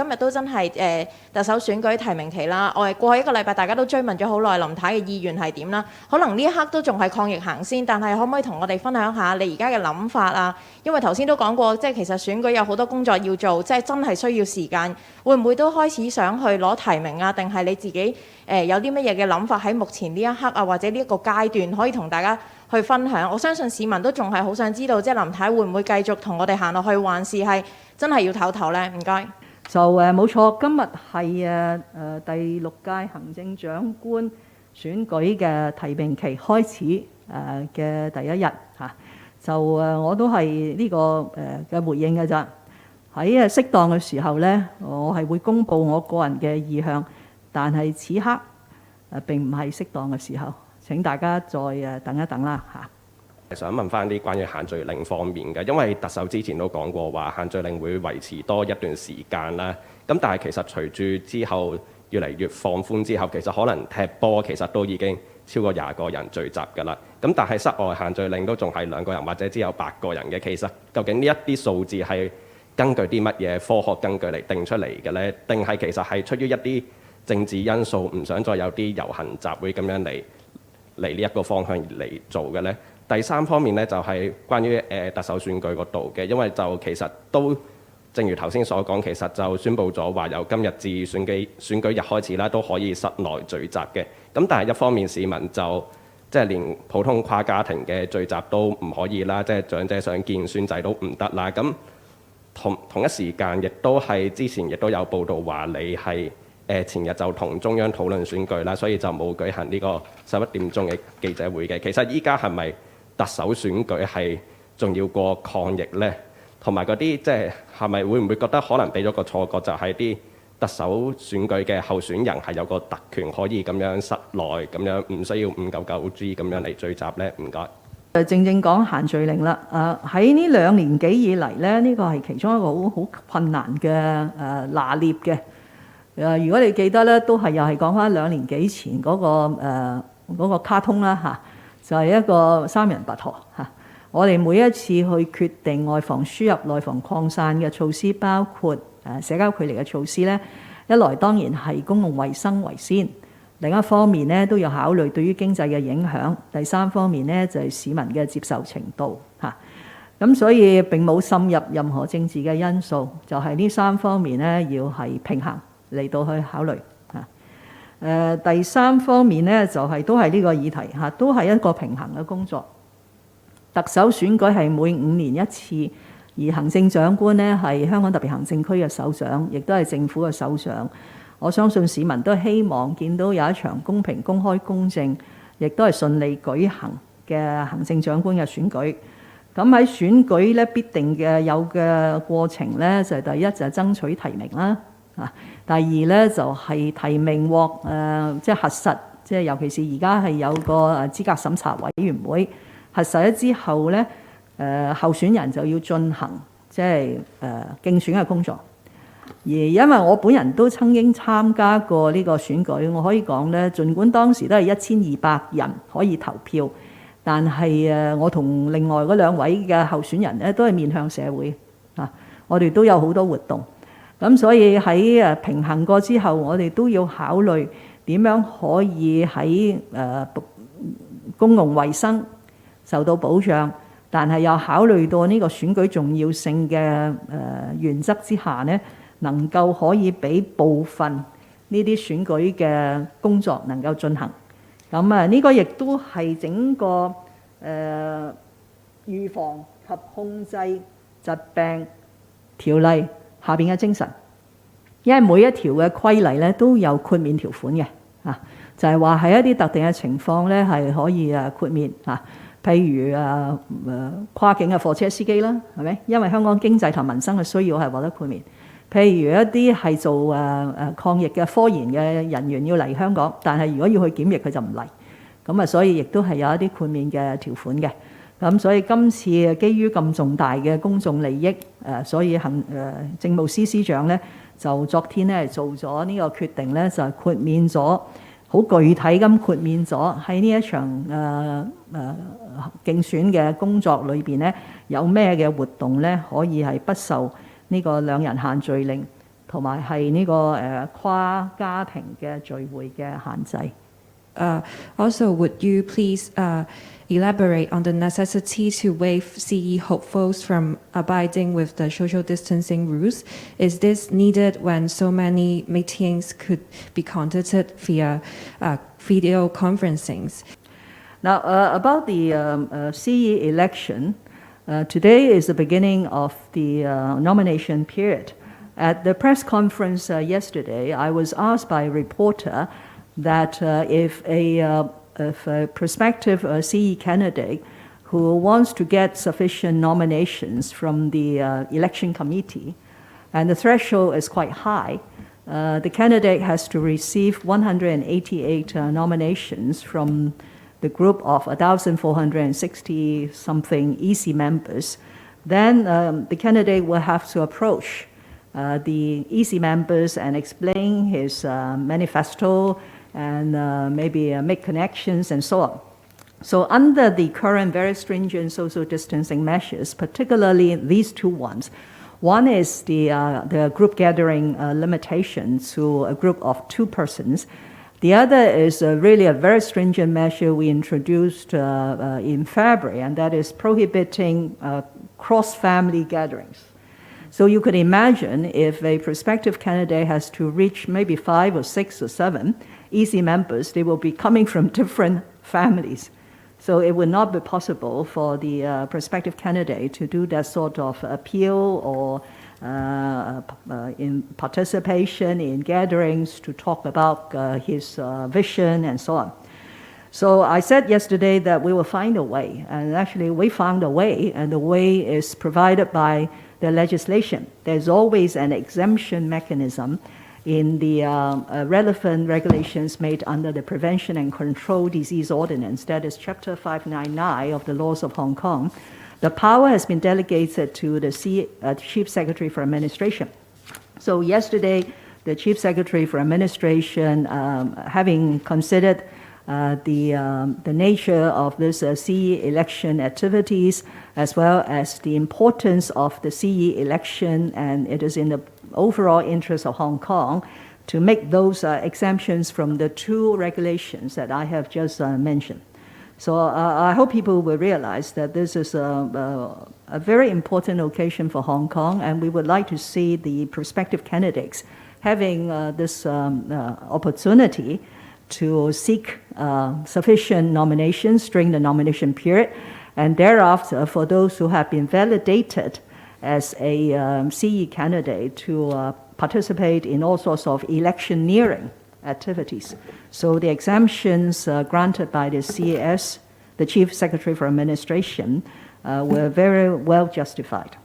今日都真係特首選舉提名期啦，我哋過去一個禮拜大家都追問咗好耐林太嘅意願係點啦，可能呢一刻都仲係抗疫行先，但係可唔可以同我哋分享下你而家嘅諗法啊？因為頭先都講過，即係其實選舉有好多工作要做，即係真係需要時間，會唔會都開始想去攞提名啊？定係你自己有啲乜嘢嘅諗法喺目前呢一刻啊，或者呢一個階段可以同大家去分享？我相信市民都仲係好想知道，即係林太會唔會繼續同我哋行落去，還是係真係要唞唞呢？唔該。就冇錯，今日係第6屆行政長官選舉嘅提名期開始嘅第一日嚇。就我都係呢個嘅回應嘅咋。喺適當嘅時候呢，我係會公布我個人嘅意向，但係此刻並唔係適當嘅時候。請大家再等一等啦嚇。想問翻啲關於限聚令方面嘅，因為特首之前都講過話限聚令會維持多一段時間啦。咁但係其實隨住之後越嚟越放寬之後，其實可能踢波其實都已經超過20個人聚集㗎啦。咁但係室外限聚令都仲係2個人或者只有8個人嘅。其實究竟呢一啲數字係根據啲乜嘢科學根據嚟定出嚟嘅呢？定係其實係出於一啲政治因素，唔想再有啲遊行集會咁樣嚟呢一個方向嚟做嘅呢？第3方面呢，就係關於特首選舉嗰度嘅，因為就其實都正如頭先所講，其實就宣布咗話由今日至選舉日開始啦，都可以室內聚集嘅。咁但係一方面市民就即係連普通跨家庭嘅聚集都唔可以啦，即係長者想見孫仔都唔得啦。咁同一時間亦都係之前亦都有報道話你係前日就同中央討論選舉啦，所以就冇舉行呢個11點鐘嘅記者會嘅。其實依家係咪特首選舉係重要過抗疫呢？同埋嗰啲即係咪會唔會覺得可能俾咗個錯覺，就係啲特首選舉嘅候選人係有個特權可以咁樣室內咁樣唔需要599G 咁樣嚟聚集呢？唔該。正講限聚令啦。喺呢2年幾以嚟咧，呢個係其中一個好困難嘅拿捏嘅。如果你記得咧，都係又係講翻2年幾前嗰個卡通啦嚇。就係一個3人拔河嚇。我哋每一次去決定外防輸入、內防擴散嘅措施，包括社交距離嘅措施呢，一來當然係公共衛生為先，另一方面呢都要考慮對於經濟嘅影響，第3方面呢就係市民嘅接受程度嚇。咁所以並冇滲入任何政治嘅因素，就係呢3方面呢要係平衡嚟到去考慮。第3方面呢，就係都係呢個議題嚇，都係一個平衡嘅工作。特首選舉係每5年一次，而行政長官呢係香港特別行政區嘅首長，亦都係政府嘅首長。我相信市民都希望見到有一場公平、公開、公正，亦都係順利舉行嘅行政長官嘅選舉。咁喺選舉呢，必定嘅有嘅過程呢，就係第一就係爭取提名啦。第二咧就係提名獲即係核實，即係尤其是而家係有個資格審查委員會核實咗之後咧，候選人就要進行即係競選嘅工作。而因為我本人都曾經參加過呢個選舉，我可以講咧，儘管當時都係1200人可以投票，但係我同另外嗰2位嘅候選人咧都係面向社會啊，我哋都有好多活動。咁所以喺平衡過之後，我哋都要考慮點樣可以喺公共衛生受到保障，但係又考慮到呢個選舉重要性嘅原則之下呢，能夠可以俾部分呢啲選舉嘅工作能夠進行。咁呢個亦都係整個預防及控制疾病條例下邊嘅精神，因為每一條嘅規例咧都有豁免條款嘅，就係話喺一啲特定嘅情況咧係可以豁免譬如跨境嘅貨車司機啦，係咪？因為香港經濟同民生嘅需要係獲得豁免。譬如一啲係做抗疫嘅科研嘅人員要嚟香港，但係如果要去檢疫佢就唔嚟，咁所以亦都係有一啲豁免嘅條款嘅。咁所以今次基於咁重大嘅公眾利益，所以政務司司長咧就昨天咧做咗呢個決定咧，就係豁免咗好具體咁豁免咗喺呢一場競選嘅工作裏邊咧有咩嘅活動咧可以係不受呢個2人限聚令同埋係呢個跨家庭嘅聚會嘅限制。Also, would you please elaborate on the necessity to waive CE hopefuls from abiding with the social distancing rules? Is this needed when so many meetings could be conducted via video conferencings? Now, about the CE election, today is the beginning of the nomination period. At the press conference yesterday, I was asked by a reporter that if a prospective CE candidate who wants to get sufficient nominations from the election committee, and the threshold is quite high, the candidate has to receive 188 nominations from the group of 1,460-something EC members, then the candidate will have to approach the EC members and explain his manifesto and maybe make connections and so on. So under the current very stringent social distancing measures, particularly these two ones, one is the group gathering limitation to a group of 2 persons. The other is really a very stringent measure we introduced in February, and that is prohibiting cross-family gatherings. So you could imagine if a prospective candidate has to reach maybe 5 or 6 or 7 EC members, they will be coming from different families. So it would not be possible for the prospective candidate to do that sort of appeal or in participation in gatherings to talk about his vision and so on. So I said yesterday that we will find a way, and actually we found a way, and the way is provided by the legislation. There's always an exemption mechanism in the relevant regulations made under the Prevention and Control Disease Ordinance, that is Chapter 599 of the Laws of Hong Kong. The power has been delegated to the Chief Secretary for Administration. So yesterday, the Chief Secretary for Administration, having considered the nature of this CE election activities, as well as the importance of the CE election, and it is in the overall interest of Hong Kong to make those exemptions from the 2 regulations that I have just mentioned. So I hope people will realize that this is a very important occasion for Hong Kong, and we would like to see the prospective candidates having this opportunity to seek sufficient nominations during the nomination period, and thereafter for those who have been validated as a CE candidate to participate in all sorts of electioneering activities. So the exemptions granted by the CES, the Chief Secretary for Administration, were very well justified.